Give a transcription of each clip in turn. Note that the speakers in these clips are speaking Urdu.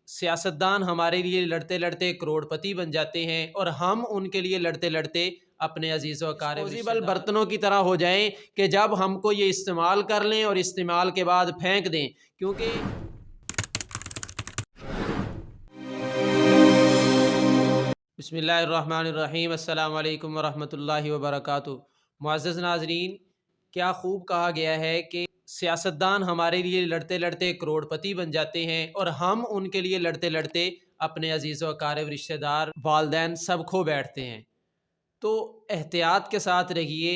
سیاستدان ہمارے لیے لڑتے لڑتے کروڑپتی بن جاتے ہیں اور ہم ان کے لیے لڑتے لڑتے اپنے عزیز و اقارب ڈسپوزیبل برتنوں کی طرح ہو جائیں کہ جب ہم کو یہ استعمال کر لیں اور استعمال کے بعد پھینک دیں. کیونکہ بسم اللہ الرحمن الرحیم. السلام علیکم ورحمۃ اللہ وبرکاتہ. معزز ناظرین، کیا خوب کہا گیا ہے کہ سیاستدان ہمارے لیے لڑتے لڑتے کروڑپتی بن جاتے ہیں اور ہم ان کے لیے لڑتے لڑتے اپنے عزیز و اقارب رشتہ دار والدین سب کھو بیٹھتے ہیں. تو احتیاط کے ساتھ رہیے.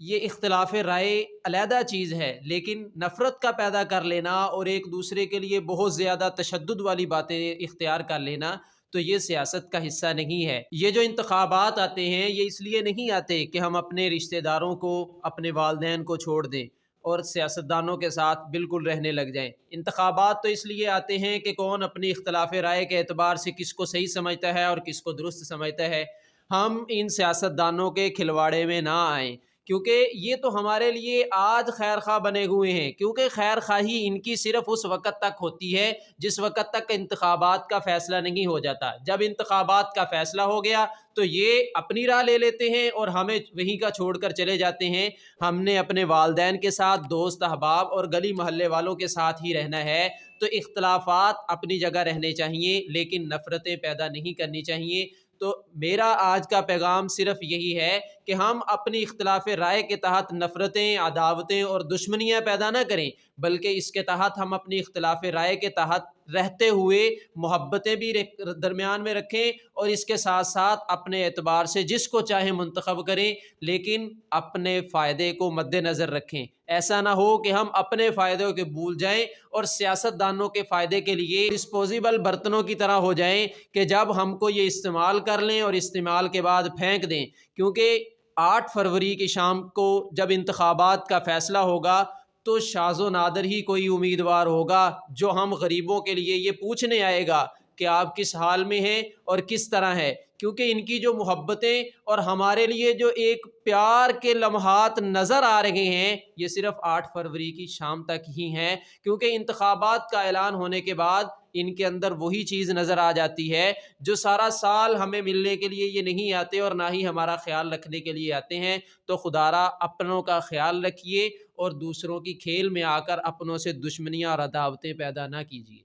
یہ اختلاف رائے علیحدہ چیز ہے، لیکن نفرت کا پیدا کر لینا اور ایک دوسرے کے لیے بہت زیادہ تشدد والی باتیں اختیار کر لینا تو یہ سیاست کا حصہ نہیں ہے. یہ جو انتخابات آتے ہیں یہ اس لیے نہیں آتے کہ ہم اپنے رشتہ داروں کو، اپنے والدین کو چھوڑ دیں اور سیاستدانوں کے ساتھ بالکل رہنے لگ جائیں. انتخابات تو اس لیے آتے ہیں کہ کون اپنی اختلاف رائے کے اعتبار سے کس کو صحیح سمجھتا ہے اور کس کو درست سمجھتا ہے. ہم ان سیاستدانوں کے کھلواڑے میں نہ آئیں، کیونکہ یہ تو ہمارے لیے آج خیر خواہ بنے ہوئے ہیں. کیونکہ خیر خواہی ان کی صرف اس وقت تک ہوتی ہے جس وقت تک انتخابات کا فیصلہ نہیں ہو جاتا. جب انتخابات کا فیصلہ ہو گیا تو یہ اپنی راہ لے لیتے ہیں اور ہمیں وہیں کا چھوڑ کر چلے جاتے ہیں. ہم نے اپنے والدین کے ساتھ، دوست احباب اور گلی محلے والوں کے ساتھ ہی رہنا ہے. تو اختلافات اپنی جگہ رہنے چاہیے لیکن نفرتیں پیدا نہیں کرنی چاہیے. تو میرا آج کا پیغام صرف یہی ہے کہ ہم اپنی اختلاف رائے کے تحت نفرتیں، عداوتیں اور دشمنیاں پیدا نہ کریں، بلکہ اس کے تحت ہم اپنی اختلاف رائے کے تحت رہتے ہوئے محبتیں بھی درمیان میں رکھیں اور اس کے ساتھ ساتھ اپنے اعتبار سے جس کو چاہے منتخب کریں، لیکن اپنے فائدے کو مد نظر رکھیں. ایسا نہ ہو کہ ہم اپنے فائدوں کے بھول جائیں اور سیاستدانوں کے فائدے کے لیے ڈسپوزیبل برتنوں کی طرح ہو جائیں کہ جب ہم کو یہ استعمال کر لیں اور استعمال کے بعد پھینک دیں. کیونکہ 8 فروری کی شام کو جب انتخابات کا فیصلہ ہوگا تو شاذ و نادر ہی کوئی امیدوار ہوگا جو ہم غریبوں کے لیے یہ پوچھنے آئے گا کہ آپ کس حال میں ہیں اور کس طرح ہے. کیونکہ ان کی جو محبتیں اور ہمارے لیے جو ایک پیار کے لمحات نظر آ رہے ہیں یہ صرف 8 فروری کی شام تک ہی ہیں. کیونکہ انتخابات کا اعلان ہونے کے بعد ان کے اندر وہی چیز نظر آ جاتی ہے جو سارا سال ہمیں ملنے کے لیے یہ نہیں آتے اور نہ ہی ہمارا خیال رکھنے کے لیے آتے ہیں. تو خدارا اپنوں کا خیال رکھیے اور دوسروں کی کھیل میں آ کر اپنوں سے دشمنیاں اور عداوتیں پیدا نہ کیجیے.